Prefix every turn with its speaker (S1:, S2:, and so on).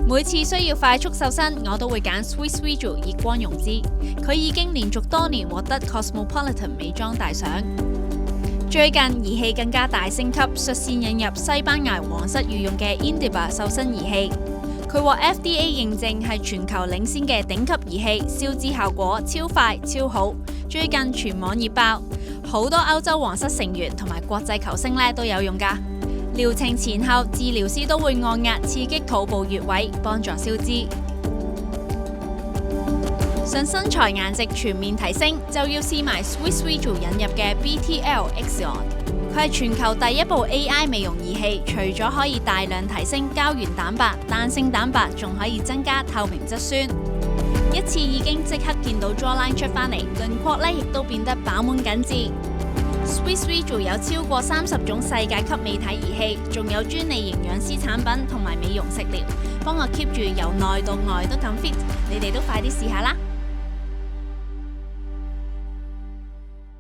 S1: 每次需要快速瘦身，我都會揀 Swiss Vigil 熱光溶脂，佢已經連續多年獲得 Cosmopolitan 美妝大賞。最近儀器更加大升級，率先引入西班牙皇室御用嘅 Indiva 瘦身儀器，佢獲 FDA 認證係全球領先嘅頂級儀器，消脂效果超快超好。最近全網熱爆，好多歐洲皇室成員同埋國際球星都有用㗎。療程前後，治療師都會按壓刺激肚部穴位，幫助消脂。想身材顏值全面提升，就要試埋 Swiss Vigil 引入嘅 BTL Axion。佢係全球第一部 AI 美容儀器，除咗可以大量提升膠原蛋白、彈性蛋白，仲可以增加透明質酸。一次已經即刻見到 jawline 出返嚟，輪廓亦都變得飽滿緊緻。Swiss Vigil 有超過30種世界級美體儀器，仲有專利營養師產品同埋美容食療，幫我 keep 住由內到外都咁 fit。你哋都快啲試下啦！